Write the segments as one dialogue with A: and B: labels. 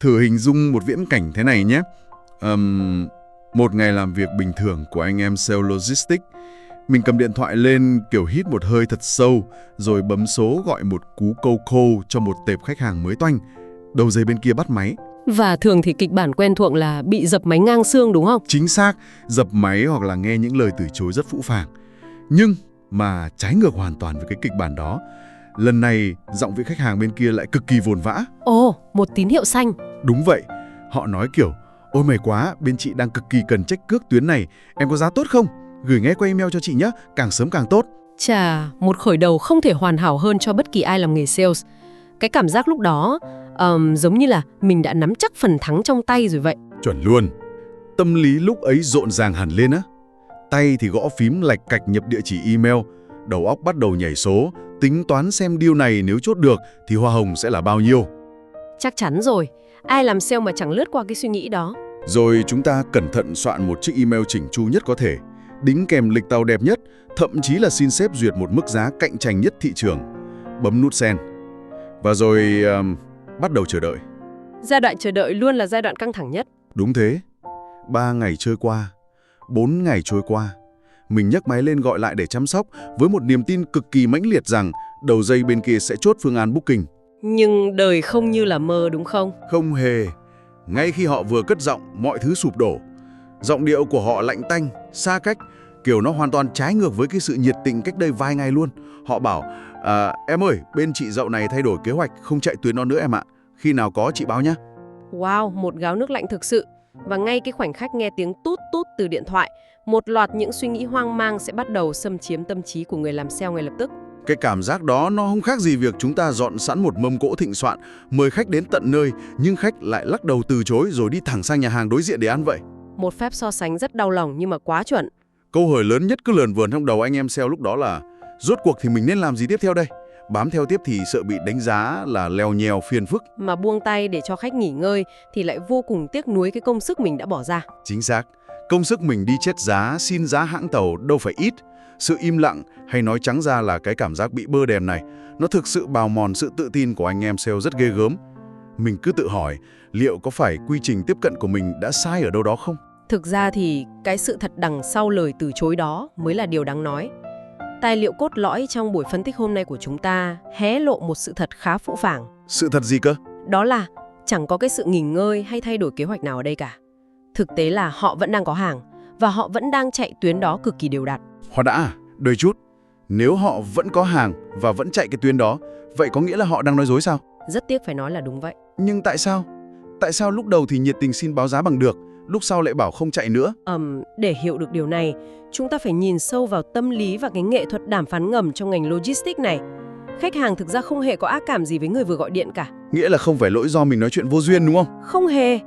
A: Thử hình dung một viễn cảnh thế này nhé. Một ngày làm việc bình thường của anh em sale logistics. Mình cầm điện thoại lên kiểu hít một hơi thật sâu, rồi bấm số gọi một cú câu call cho một tệp khách hàng mới toanh. Đầu dây bên kia bắt máy.
B: Và thường thì kịch bản quen thuộc là bị dập máy ngang xương đúng không?
A: Chính xác, dập máy hoặc là nghe những lời từ chối rất phũ phàng. Nhưng mà trái ngược hoàn toàn với cái kịch bản đó. Lần này, giọng vị khách hàng bên kia lại cực kỳ vồn vã.
B: Ồ, một tín hiệu xanh.
A: Đúng vậy, họ nói kiểu: ôi mày quá, bên chị đang cực kỳ cần check cước tuyến này, em có giá tốt không? Gửi ngay qua email cho chị nhé, càng sớm càng tốt.
B: Chà, một khởi đầu không thể hoàn hảo hơn cho bất kỳ ai làm nghề sales. Cái cảm giác lúc đó giống như là mình đã nắm chắc phần thắng trong tay rồi vậy.
A: Chuẩn luôn. Tâm lý lúc ấy rộn ràng hẳn lên á. Tay thì gõ phím lạch cạch nhập địa chỉ email, đầu óc bắt đầu nhảy số, tính toán xem deal này nếu chốt được thì hoa hồng sẽ là bao nhiêu.
B: Chắc chắn rồi, ai làm sale mà chẳng lướt qua cái suy nghĩ đó.
A: Rồi chúng ta cẩn thận soạn một chiếc email chỉnh chu nhất có thể, đính kèm lịch tàu đẹp nhất, thậm chí là xin sếp duyệt một mức giá cạnh tranh nhất thị trường. Bấm nút send. Và rồi bắt đầu chờ đợi.
B: Giai đoạn chờ đợi luôn là giai đoạn căng thẳng nhất.
A: Đúng thế. 3 ngày trôi qua, 4 ngày trôi qua. Mình nhấc máy lên gọi lại để chăm sóc với một niềm tin cực kỳ mãnh liệt rằng đầu dây bên kia sẽ chốt phương án booking.
B: Nhưng đời không như là mơ đúng không?
A: Không hề. Ngay khi họ vừa cất giọng, mọi thứ sụp đổ. Giọng điệu của họ lạnh tanh, xa cách, kiểu nó hoàn toàn trái ngược với cái sự nhiệt tình cách đây vài ngày luôn. Họ bảo: em ơi, bên chị dạo này thay đổi kế hoạch, không chạy tuyến đó nữa em ạ. Khi nào có chị báo nhé.
B: Wow, một gáo nước lạnh thực sự. Và ngay cái khoảnh khắc nghe tiếng tút tút từ điện thoại, một loạt những suy nghĩ hoang mang sẽ bắt đầu xâm chiếm tâm trí của người làm sale ngay lập tức.
A: Cái cảm giác đó nó không khác gì việc chúng ta dọn sẵn một mâm cỗ thịnh soạn, mời khách đến tận nơi, nhưng khách lại lắc đầu từ chối rồi đi thẳng sang nhà hàng đối diện để ăn vậy.
B: Một phép so sánh rất đau lòng nhưng mà quá chuẩn.
A: Câu hỏi lớn nhất cứ lờn vờn trong đầu anh em sale lúc đó là: rốt cuộc thì mình nên làm gì tiếp theo đây? Bám theo tiếp thì sợ bị đánh giá là lèo nhèo phiền phức.
B: Mà buông tay để cho khách nghỉ ngơi thì lại vô cùng tiếc nuối cái công sức mình đã bỏ ra.
A: Chính xác. Công sức mình đi chết giá, xin giá hãng tàu đâu phải ít. Sự im lặng, hay nói trắng ra là cái cảm giác bị bơ đèn này, nó thực sự bào mòn sự tự tin của anh em sale rất ghê gớm. Mình cứ tự hỏi, liệu có phải quy trình tiếp cận của mình đã sai ở đâu đó không?
B: Thực ra thì cái sự thật đằng sau lời từ chối đó mới là điều đáng nói. Tài liệu cốt lõi trong buổi phân tích hôm nay của chúng ta hé lộ một sự thật khá phũ phàng. Sự
A: thật gì cơ?
B: Đó là chẳng có cái sự nghỉ ngơi hay thay đổi kế hoạch nào ở đây cả. Thực tế là họ vẫn đang có hàng và họ vẫn đang chạy tuyến đó cực kỳ đều đặn.
A: Họ đã, đợi chút. Nếu họ vẫn có hàng và vẫn chạy cái tuyến đó, vậy có nghĩa là họ đang nói dối sao?
B: Rất tiếc phải nói là đúng vậy.
A: Nhưng tại sao? Tại sao lúc đầu thì nhiệt tình xin báo giá bằng được, lúc sau lại bảo không chạy nữa?
B: Để hiểu được điều này, chúng ta phải nhìn sâu vào tâm lý và cái nghệ thuật đàm phán ngầm trong ngành logistics này. Khách hàng thực ra không hề có ác cảm gì với người vừa gọi điện cả.
A: Nghĩa là không phải lỗi do mình nói chuyện vô duyên đúng không?
B: Không hề.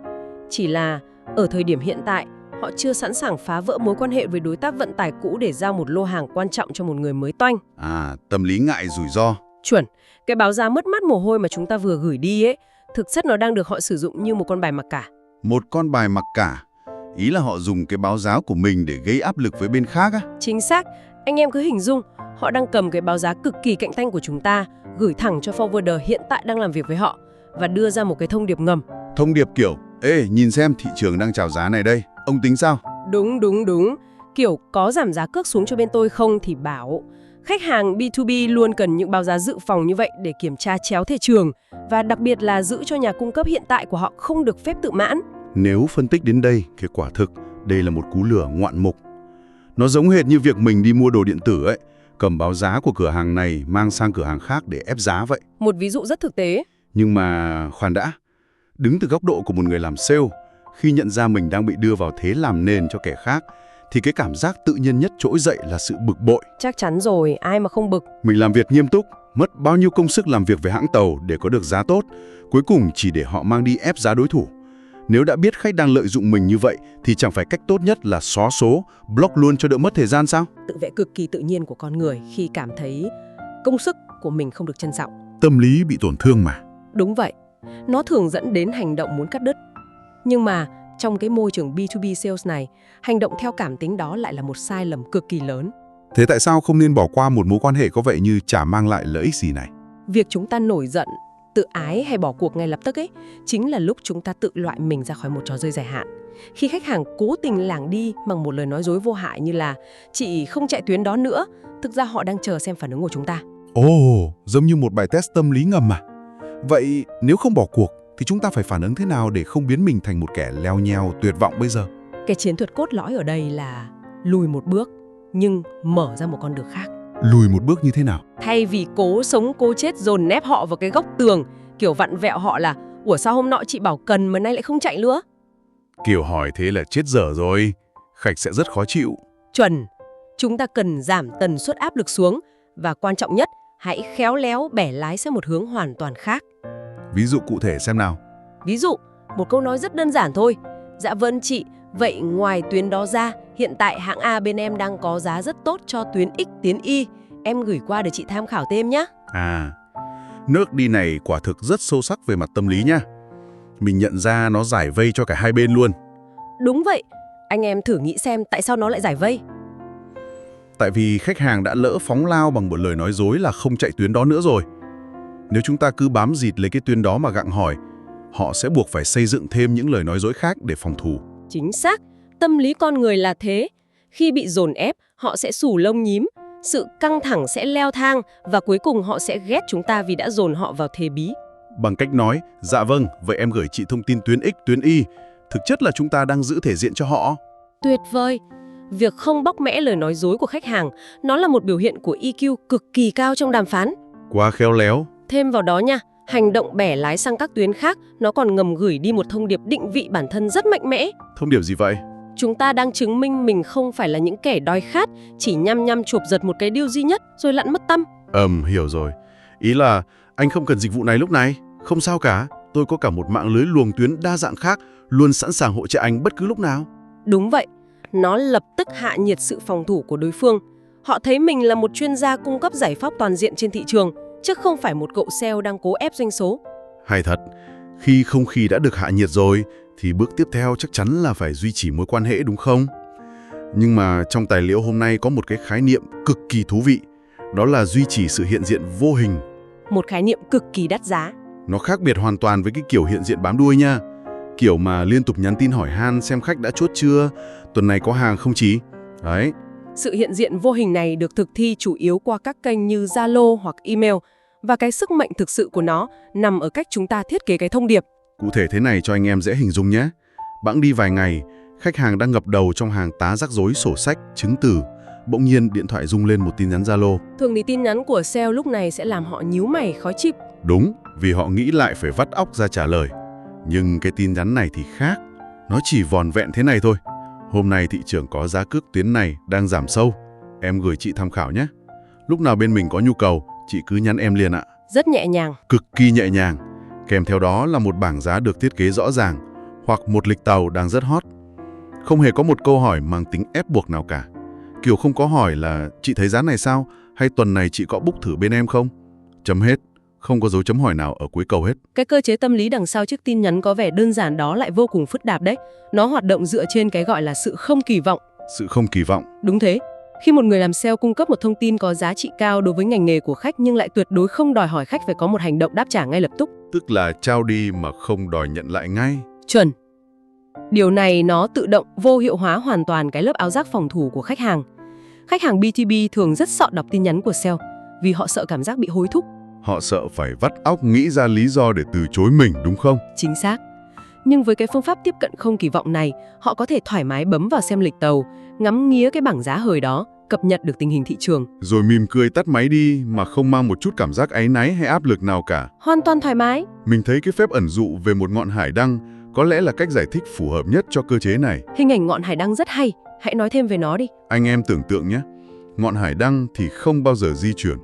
B: Chỉ là ở thời điểm hiện tại, họ chưa sẵn sàng phá vỡ mối quan hệ với đối tác vận tải cũ để giao một lô hàng quan trọng cho một người mới toanh.
A: Tâm lý ngại rủi ro.
B: Chuẩn. Cái báo giá mất mát mồ hôi mà chúng ta vừa gửi đi ấy, thực chất nó đang được họ sử dụng như một con bài mặc cả.
A: Một con bài mặc cả? Ý là họ dùng cái báo giá của mình để gây áp lực với bên khác á?
B: Chính xác. Anh em cứ hình dung, họ đang cầm cái báo giá cực kỳ cạnh tranh của chúng ta, gửi thẳng cho forwarder hiện tại đang làm việc với họ và đưa ra một cái thông điệp ngầm.
A: Thông điệp kiểu: ê, nhìn xem thị trường đang chào giá này đây, ông tính sao?
B: Đúng. Kiểu có giảm giá cước xuống cho bên tôi không thì bảo. Khách hàng B2B luôn cần những báo giá dự phòng như vậy để kiểm tra chéo thị trường và đặc biệt là giữ cho nhà cung cấp hiện tại của họ không được phép tự mãn.
A: Nếu phân tích đến đây, thì quả thực đây là một cú lửa ngoạn mục. Nó giống hệt như việc mình đi mua đồ điện tử ấy, cầm báo giá của cửa hàng này mang sang cửa hàng khác để ép giá vậy.
B: Một ví dụ rất thực tế.
A: Nhưng mà khoan đã, đứng từ góc độ của một người làm sale, khi nhận ra mình đang bị đưa vào thế làm nền cho kẻ khác, thì cái cảm giác tự nhiên nhất trỗi dậy là sự bực bội.
B: Chắc chắn rồi, ai mà không bực.
A: Mình làm việc nghiêm túc, mất bao nhiêu công sức làm việc với hãng tàu để có được giá tốt, cuối cùng chỉ để họ mang đi ép giá đối thủ. Nếu đã biết khách đang lợi dụng mình như vậy, thì chẳng phải cách tốt nhất là xóa số, block luôn cho đỡ mất thời gian sao?
B: Tự vệ cực kỳ tự nhiên của con người khi cảm thấy công sức của mình không được trân trọng.
A: Tâm lý bị tổn thương mà.
B: Đúng vậy. Nó thường dẫn đến hành động muốn cắt đứt. Nhưng mà trong cái môi trường B2B sales này, hành động theo cảm tính đó lại là một sai lầm cực kỳ lớn.
A: Thế tại sao không nên bỏ qua một mối quan hệ có vẻ như chả mang lại lợi ích gì này?
B: Việc chúng ta nổi giận, tự ái hay bỏ cuộc ngay lập tức ấy, chính là lúc chúng ta tự loại mình ra khỏi một trò chơi dài hạn. Khi khách hàng cố tình lảng đi bằng một lời nói dối vô hại như là "chị không chạy tuyến đó nữa", thực ra họ đang chờ xem phản ứng của chúng ta.
A: Ồ, giống như một bài test tâm lý ngầm à? Vậy nếu không bỏ cuộc thì chúng ta phải phản ứng thế nào để không biến mình thành một kẻ leo nheo tuyệt vọng bây giờ?
B: Cái chiến thuật cốt lõi ở đây là lùi một bước, nhưng mở ra một con đường khác.
A: Lùi một bước như thế nào?
B: Thay vì cố sống cố chết dồn nép họ vào cái góc tường, kiểu vặn vẹo họ là "ủa sao hôm nọ chị bảo cần mà nay lại không chạy nữa?"
A: Kiểu hỏi thế là chết dở rồi, khách sẽ rất khó chịu.
B: Chuẩn, chúng ta cần giảm tần suất áp lực xuống và quan trọng nhất, hãy khéo léo bẻ lái sang một hướng hoàn toàn khác.
A: Ví dụ cụ thể xem nào.
B: Ví dụ, một câu nói rất đơn giản thôi. "Dạ vâng chị, vậy ngoài tuyến đó ra, hiện tại hãng A bên em đang có giá rất tốt cho tuyến X tiến Y. Em gửi qua để chị tham khảo thêm nhé."
A: À, nước đi này quả thực rất sâu sắc về mặt tâm lý nha. Mình nhận ra nó giải vây cho cả hai bên luôn.
B: Đúng vậy, anh em thử nghĩ xem tại sao nó lại giải vây.
A: Tại vì khách hàng đã lỡ phóng lao bằng một lời nói dối là không chạy tuyến đó nữa rồi. Nếu chúng ta cứ bám dịt lấy cái tuyến đó mà gặng hỏi, họ sẽ buộc phải xây dựng thêm những lời nói dối khác để phòng thủ.
B: Chính xác, tâm lý con người là thế. Khi bị dồn ép, họ sẽ xù lông nhím, sự căng thẳng sẽ leo thang và cuối cùng họ sẽ ghét chúng ta vì đã dồn họ vào thế bí.
A: Bằng cách nói, "Dạ vâng, vậy em gửi chị thông tin tuyến X, tuyến Y", thực chất là chúng ta đang giữ thể diện cho họ.
B: Tuyệt vời! Việc không bóc mẽ lời nói dối của khách hàng, nó là một biểu hiện của EQ cực kỳ cao trong đàm phán.
A: Quá khéo léo.
B: Thêm vào đó nha, hành động bẻ lái sang các tuyến khác, nó còn ngầm gửi đi một thông điệp định vị bản thân rất mạnh mẽ.
A: Thông điệp gì vậy?
B: Chúng ta đang chứng minh mình không phải là những kẻ đói khát, chỉ nhăm nhăm chụp giật một cái deal duy nhất rồi lặn mất tâm.
A: Hiểu rồi. Ý là anh không cần dịch vụ này lúc này. Không sao cả, tôi có cả một mạng lưới luồng tuyến đa dạng khác, luôn sẵn sàng hỗ trợ anh bất cứ lúc nào.
B: Đúng vậy, nó lập tức hạ nhiệt sự phòng thủ của đối phương. Họ thấy mình là một chuyên gia cung cấp giải pháp toàn diện trên thị trường, chứ không phải một cậu sale đang cố ép doanh số.
A: Hay thật, khi không khí đã được hạ nhiệt rồi, thì bước tiếp theo chắc chắn là phải duy trì mối quan hệ đúng không? Nhưng mà trong tài liệu hôm nay có một cái khái niệm cực kỳ thú vị, đó là duy trì sự hiện diện vô hình.
B: Một khái niệm cực kỳ đắt giá.
A: Nó khác biệt hoàn toàn với cái kiểu hiện diện bám đuôi nha. Kiểu mà liên tục nhắn tin hỏi han xem khách đã chốt chưa, tuần này có hàng không chí. Đấy.
B: Sự hiện diện vô hình này được thực thi chủ yếu qua các kênh như Zalo hoặc email, và cái sức mạnh thực sự của nó nằm ở cách chúng ta thiết kế cái thông điệp.
A: Cụ thể thế này cho anh em dễ hình dung nhé. Bẵng đi vài ngày, khách hàng đang ngập đầu trong hàng tá rắc rối sổ sách, chứng từ. Bỗng nhiên điện thoại rung lên một tin nhắn Zalo.
B: Thường thì tin nhắn của sale lúc này sẽ làm họ nhíu mày khó chịu.
A: Đúng, vì họ nghĩ lại phải vắt óc ra trả lời. Nhưng cái tin nhắn này thì khác. Nó chỉ vòn vẹn thế này thôi. "Hôm nay thị trường có giá cước tuyến này đang giảm sâu. Em gửi chị tham khảo nhé. Lúc nào bên mình có nhu cầu, chị cứ nhắn em liền ạ."
B: Rất nhẹ nhàng.
A: Cực kỳ nhẹ nhàng. Kèm theo đó là một bảng giá được thiết kế rõ ràng, hoặc một lịch tàu đang rất hot. Không hề có một câu hỏi mang tính ép buộc nào cả. Kiểu không có hỏi là "chị thấy giá này sao?" hay "tuần này chị có book thử bên em không?" Chấm hết. Không có dấu chấm hỏi nào ở cuối câu hết.
B: Cái cơ chế tâm lý đằng sau chiếc tin nhắn có vẻ đơn giản đó lại vô cùng phức tạp đấy. Nó hoạt động dựa trên cái gọi là sự không kỳ vọng.
A: Sự không kỳ vọng.
B: Đúng thế. Khi một người làm sale cung cấp một thông tin có giá trị cao đối với ngành nghề của khách nhưng lại tuyệt đối không đòi hỏi khách phải có một hành động đáp trả ngay lập tức.
A: Tức là trao đi mà không đòi nhận lại ngay.
B: Chuẩn. Điều này nó tự động vô hiệu hóa hoàn toàn cái lớp áo giáp phòng thủ của khách hàng. Khách hàng B2B thường rất sợ đọc tin nhắn của sale vì họ sợ cảm giác bị hối thúc.
A: Họ sợ phải vắt óc nghĩ ra lý do để từ chối mình đúng không?
B: Chính xác. Nhưng với cái phương pháp tiếp cận không kỳ vọng này, họ có thể thoải mái bấm vào xem lịch tàu, ngắm nghía cái bảng giá hời đó, cập nhật được tình hình thị trường.
A: Rồi mỉm cười tắt máy đi mà không mang một chút cảm giác áy náy hay áp lực nào cả.
B: Hoàn toàn thoải mái.
A: Mình thấy cái phép ẩn dụ về một ngọn hải đăng có lẽ là cách giải thích phù hợp nhất cho cơ chế này.
B: Hình ảnh ngọn hải đăng rất hay, hãy nói thêm về nó đi.
A: Anh em tưởng tượng nhé, ngọn hải đăng thì không bao giờ di chuyển.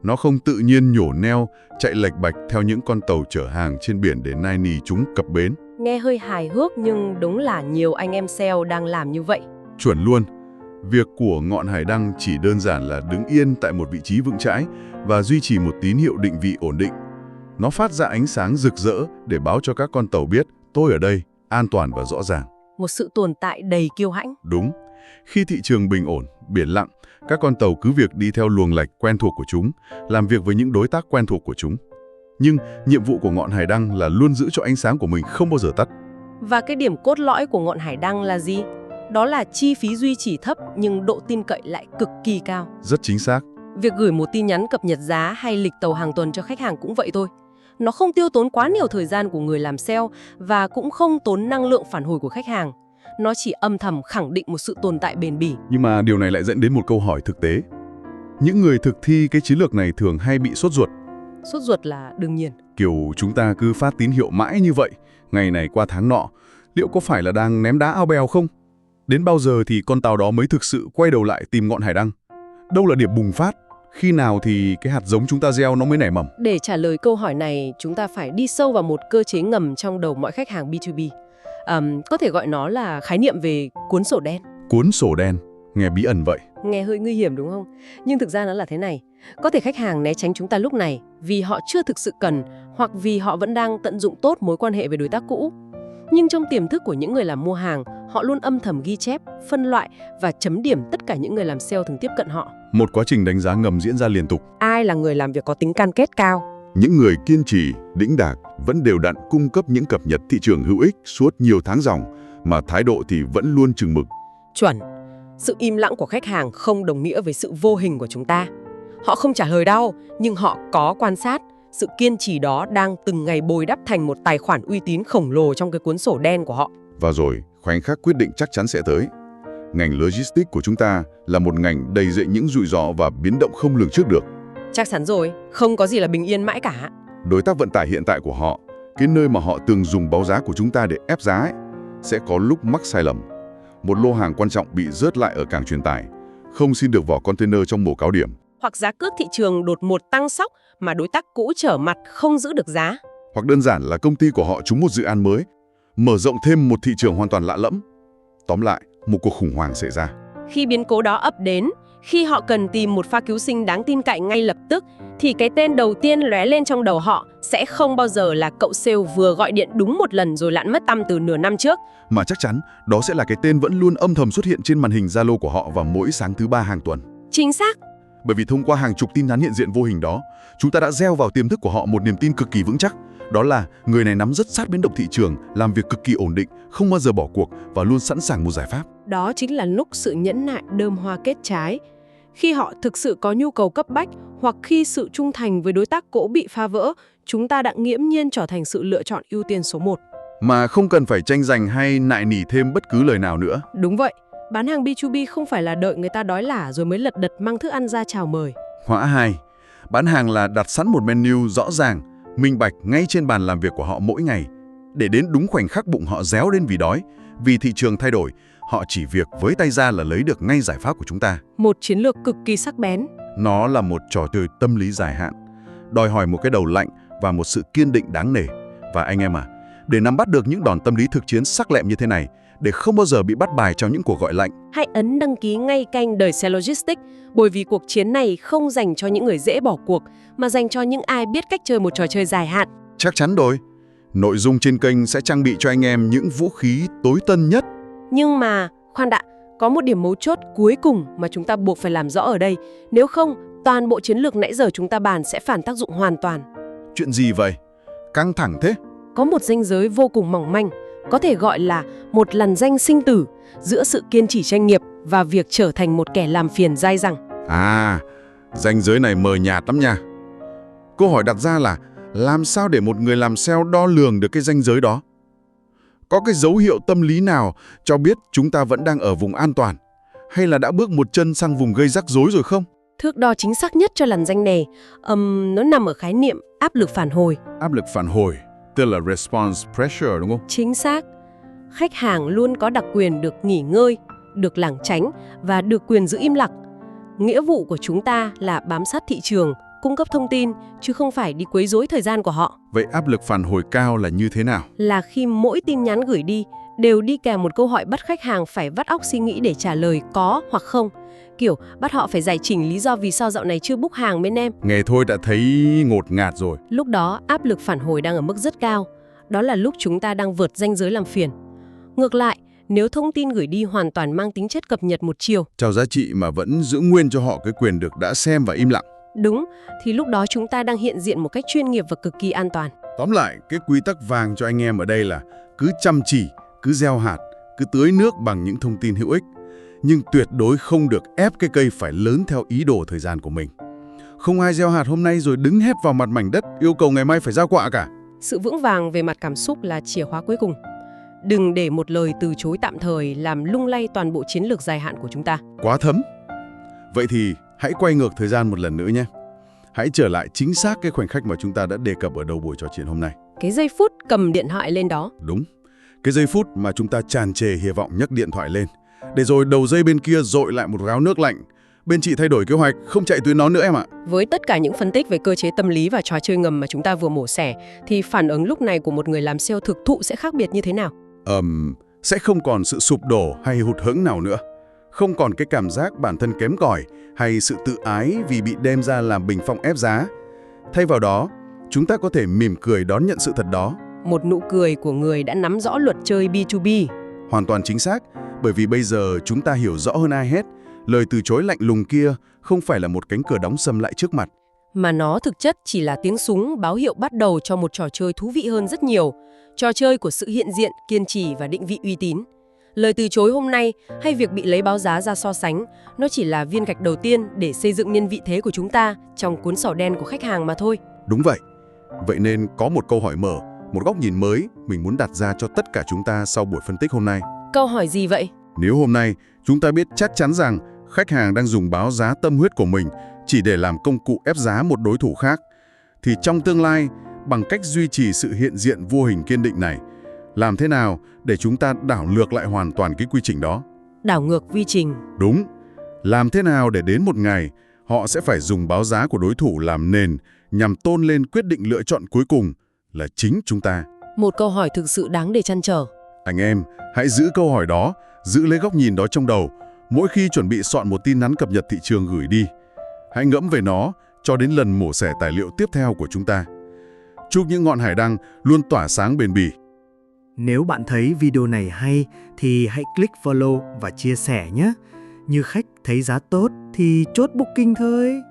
A: Nó không tự nhiên nhổ neo, chạy lệch bạch theo những con tàu chở hàng trên biển để nai nỉ chúng cập bến.
B: Nghe hơi hài hước nhưng đúng là nhiều anh em sale đang làm như vậy.
A: Chuẩn luôn. Việc của ngọn hải đăng chỉ đơn giản là đứng yên tại một vị trí vững chãi và duy trì một tín hiệu định vị ổn định. Nó phát ra ánh sáng rực rỡ để báo cho các con tàu biết tôi ở đây, an toàn và rõ ràng.
B: Một sự tồn tại đầy kiêu hãnh.
A: Đúng. Khi thị trường bình ổn, biển lặng, các con tàu cứ việc đi theo luồng lạch quen thuộc của chúng, làm việc với những đối tác quen thuộc của chúng. Nhưng nhiệm vụ của ngọn hải đăng là luôn giữ cho ánh sáng của mình không bao giờ tắt.
B: Và cái điểm cốt lõi của ngọn hải đăng là gì? Đó là chi phí duy trì thấp nhưng độ tin cậy lại cực kỳ cao.
A: Rất chính xác.
B: Việc gửi một tin nhắn cập nhật giá hay lịch tàu hàng tuần cho khách hàng cũng vậy thôi. Nó không tiêu tốn quá nhiều thời gian của người làm sale và cũng không tốn năng lượng phản hồi của khách hàng. Nó chỉ âm thầm khẳng định một sự tồn tại bền bỉ.
A: Nhưng mà điều này lại dẫn đến một câu hỏi thực tế. Những người thực thi cái chiến lược này thường hay bị sốt ruột.
B: Sốt ruột là đương nhiên.
A: Kiểu chúng ta cứ phát tín hiệu mãi như vậy, ngày này qua tháng nọ, liệu có phải là đang ném đá ao bèo không? Đến bao giờ thì con tàu đó mới thực sự quay đầu lại tìm ngọn hải đăng? Đâu là điểm bùng phát? Khi nào thì cái hạt giống chúng ta gieo nó mới nảy mầm?
B: Để trả lời câu hỏi này, chúng ta phải đi sâu vào một cơ chế ngầm trong đầu mọi khách hàng B2B. Có thể gọi nó là khái niệm về cuốn sổ đen.
A: Cuốn sổ đen, nghe bí ẩn vậy.
B: Nghe hơi nguy hiểm đúng không? Nhưng thực ra nó là thế này. Có thể khách hàng né tránh chúng ta lúc này vì họ chưa thực sự cần hoặc vì họ vẫn đang tận dụng tốt mối quan hệ với đối tác cũ. Nhưng trong tiềm thức của những người làm mua hàng, họ luôn âm thầm ghi chép, phân loại và chấm điểm tất cả những người làm sale thường tiếp cận họ.
A: Một quá trình đánh giá ngầm diễn ra liên tục.
B: Ai là người làm việc có tính cam kết cao?
A: Những người kiên trì, đĩnh đạc vẫn đều đặn cung cấp những cập nhật thị trường hữu ích suốt nhiều tháng dòng, mà thái độ thì vẫn luôn chừng mực.
B: Chuẩn. Sự im lặng của khách hàng không đồng nghĩa với sự vô hình của chúng ta. Họ không trả lời đâu, nhưng họ có quan sát. Sự kiên trì đó đang từng ngày bồi đắp thành một tài khoản uy tín khổng lồ trong cái cuốn sổ đen của họ.
A: Và rồi, khoảnh khắc quyết định chắc chắn sẽ tới. Ngành logistics của chúng ta là một ngành đầy dậy những rủi ro và biến động không lường trước được.
B: Chắc chắn rồi, không có gì là bình yên mãi cả.
A: Đối tác vận tải hiện tại của họ, cái nơi mà họ từng dùng báo giá của chúng ta để ép giá ấy, sẽ có lúc mắc sai lầm. Một lô hàng quan trọng bị rớt lại ở cảng truyền tải, không xin được vào container trong mùa cao điểm.
B: Hoặc giá cước thị trường đột ngột tăng sóc mà đối tác cũ trở mặt không giữ được giá.
A: Hoặc đơn giản là công ty của họ trúng một dự án mới, mở rộng thêm một thị trường hoàn toàn lạ lẫm. Tóm lại, một cuộc khủng hoảng xảy ra.
B: Khi biến cố đó ập đến, khi họ cần tìm một pha cứu sinh đáng tin cậy ngay lập tức, thì cái tên đầu tiên lóe lên trong đầu họ sẽ không bao giờ là cậu sale vừa gọi điện đúng một lần rồi lặn mất tăm từ nửa năm trước.
A: Mà chắc chắn, đó sẽ là cái tên vẫn luôn âm thầm xuất hiện trên màn hình Zalo của họ vào mỗi sáng thứ 3 hàng tuần.
B: Chính xác.
A: Bởi vì thông qua hàng chục tin nhắn hiện diện vô hình đó, chúng ta đã gieo vào tiềm thức của họ một niềm tin cực kỳ vững chắc. Đó là người này nắm rất sát biến động thị trường, làm việc cực kỳ ổn định, không bao giờ bỏ cuộc và luôn sẵn sàng một giải pháp.
B: Đó chính là lúc sự nhẫn nại đơm hoa kết trái. Khi họ thực sự có nhu cầu cấp bách hoặc khi sự trung thành với đối tác cũ bị phá vỡ, chúng ta đã nghiễm nhiên trở thành sự lựa chọn ưu tiên số 1.
A: Mà không cần phải tranh giành hay nại nỉ thêm bất cứ lời nào nữa.
B: Đúng vậy. Bán hàng B2B không phải là đợi người ta đói lả rồi mới lật đật mang thức ăn ra chào mời.
A: Hóa 2. Bán hàng là đặt sẵn một menu rõ ràng, minh bạch ngay trên bàn làm việc của họ mỗi ngày. Để đến đúng khoảnh khắc bụng họ réo lên vì đói, vì thị trường thay đổi, họ chỉ việc với tay ra là lấy được ngay giải pháp của chúng ta.
B: Một chiến lược cực kỳ sắc bén.
A: Nó là một trò chơi tâm lý dài hạn, đòi hỏi một cái đầu lạnh và một sự kiên định đáng nể. Và anh em à, để nắm bắt được những đòn tâm lý thực chiến sắc lẹm như thế này, để không bao giờ bị bắt bài trong những cuộc gọi lạnh,
B: hãy ấn đăng ký ngay kênh Đời Xe Logistics, bởi vì cuộc chiến này không dành cho những người dễ bỏ cuộc, mà dành cho những ai biết cách chơi một trò chơi dài hạn.
A: Chắc chắn rồi. Nội dung trên kênh sẽ trang bị cho anh em những vũ khí tối tân nhất.
B: Nhưng mà, khoan đã, có một điểm mấu chốt cuối cùng mà chúng ta buộc phải làm rõ ở đây. Nếu không, toàn bộ chiến lược nãy giờ chúng ta bàn sẽ phản tác dụng hoàn toàn.
A: Chuyện gì vậy? Căng thẳng thế?
B: Có một ranh giới vô cùng mỏng manh, có thể gọi là một lằn ranh sinh tử giữa sự kiên trì doanh nghiệp và việc trở thành một kẻ làm phiền dai dẳng.
A: À, ranh giới này mờ nhạt lắm nha. Câu hỏi đặt ra là làm sao để một người làm sale đo lường được cái ranh giới đó? Có cái dấu hiệu tâm lý nào cho biết chúng ta vẫn đang ở vùng an toàn, hay là đã bước một chân sang vùng gây rắc rối rồi không?
B: Thước đo chính xác nhất cho lằn ranh này, nó nằm ở khái niệm áp lực phản hồi.
A: Áp lực phản hồi, tức là response pressure đúng không?
B: Chính xác. Khách hàng luôn có đặc quyền được nghỉ ngơi, được lảng tránh và được quyền giữ im lặng. Nghĩa vụ của chúng ta là bám sát thị trường, cung cấp thông tin, chứ không phải đi quấy rối thời gian của họ.
A: Vậy áp lực phản hồi cao là như thế nào?
B: Là khi mỗi tin nhắn gửi đi đều đi kèm một câu hỏi bắt khách hàng phải vắt óc suy nghĩ để trả lời có hoặc không. Kiểu bắt họ phải giải trình lý do vì sao dạo này chưa book hàng bên em.
A: Nghe thôi đã thấy ngột ngạt rồi.
B: Lúc đó áp lực phản hồi đang ở mức rất cao. Đó là lúc chúng ta đang vượt ranh giới làm phiền. Ngược lại, nếu thông tin gửi đi hoàn toàn mang tính chất cập nhật một chiều,
A: Chào giá trị mà vẫn giữ nguyên cho họ cái quyền được đã xem và im lặng.
B: Đúng, thì lúc đó chúng ta đang hiện diện một cách chuyên nghiệp và cực kỳ an toàn.
A: Tóm lại, cái quy tắc vàng cho anh em ở đây là cứ chăm chỉ, cứ gieo hạt, cứ tưới nước bằng những thông tin hữu ích. Nhưng tuyệt đối không được ép cái cây phải lớn theo ý đồ thời gian của mình. Không ai gieo hạt hôm nay rồi đứng hét vào mặt mảnh đất yêu cầu ngày mai phải ra quả cả.
B: Sự vững vàng về mặt cảm xúc là chìa khóa cuối cùng. Đừng để một lời từ chối tạm thời làm lung lay toàn bộ chiến lược dài hạn của chúng ta.
A: Quá thấm. Vậy thì hãy quay ngược thời gian một lần nữa nhé. Hãy trở lại chính xác cái khoảnh khắc mà chúng ta đã đề cập ở đầu buổi trò chuyện hôm nay.
B: Cái giây phút cầm điện thoại lên đó.
A: Đúng. Cái giây phút mà chúng ta tràn trề hy vọng nhấc điện thoại lên. Để rồi đầu dây bên kia dội lại một gáo nước lạnh. Bên chị thay đổi kế hoạch, không chạy tuyến nó nữa em ạ.
B: Với tất cả những phân tích về cơ chế tâm lý và trò chơi ngầm mà chúng ta vừa mổ xẻ, thì phản ứng lúc này của một người làm sale thực thụ sẽ khác biệt như thế nào?
A: Sẽ không còn sự sụp đổ hay hụt hẫng nào nữa. Không còn cái cảm giác bản thân kém cỏi hay sự tự ái vì bị đem ra làm bình phong ép giá. Thay vào đó, chúng ta có thể mỉm cười đón nhận sự thật đó.
B: Một nụ cười của người đã nắm rõ luật chơi B2B.
A: Hoàn toàn chính xác, bởi vì bây giờ chúng ta hiểu rõ hơn ai hết, lời từ chối lạnh lùng kia không phải là một cánh cửa đóng sầm lại trước mặt.
B: Mà nó thực chất chỉ là tiếng súng báo hiệu bắt đầu cho một trò chơi thú vị hơn rất nhiều. Trò chơi của sự hiện diện, kiên trì và định vị uy tín. Lời từ chối hôm nay hay việc bị lấy báo giá ra so sánh, nó chỉ là viên gạch đầu tiên để xây dựng nhân vị thế của chúng ta trong cuốn sổ đen của khách hàng mà thôi.
A: Đúng vậy. Vậy nên có một câu hỏi mở, một góc nhìn mới mình muốn đặt ra cho tất cả chúng ta sau buổi phân tích hôm nay.
B: Câu hỏi gì vậy?
A: Nếu hôm nay chúng ta biết chắc chắn rằng khách hàng đang dùng báo giá tâm huyết của mình chỉ để làm công cụ ép giá một đối thủ khác, thì trong tương lai, bằng cách duy trì sự hiện diện vô hình kiên định này, làm thế nào để chúng ta đảo ngược lại hoàn toàn cái quy trình đó?
B: Đảo ngược quy trình.
A: Đúng. Làm thế nào để đến một ngày, họ sẽ phải dùng báo giá của đối thủ làm nền nhằm tôn lên quyết định lựa chọn cuối cùng là chính chúng ta?
B: Một câu hỏi thực sự đáng để trăn trở.
A: Anh em, hãy giữ câu hỏi đó, giữ lấy góc nhìn đó trong đầu mỗi khi chuẩn bị soạn một tin nhắn cập nhật thị trường gửi đi. Hãy ngẫm về nó cho đến lần mổ xẻ tài liệu tiếp theo của chúng ta. Chúc những ngọn hải đăng luôn tỏa sáng bền bỉ.
C: Nếu bạn thấy video này hay thì hãy click follow và chia sẻ nhé. Như khách thấy giá tốt thì chốt booking thôi.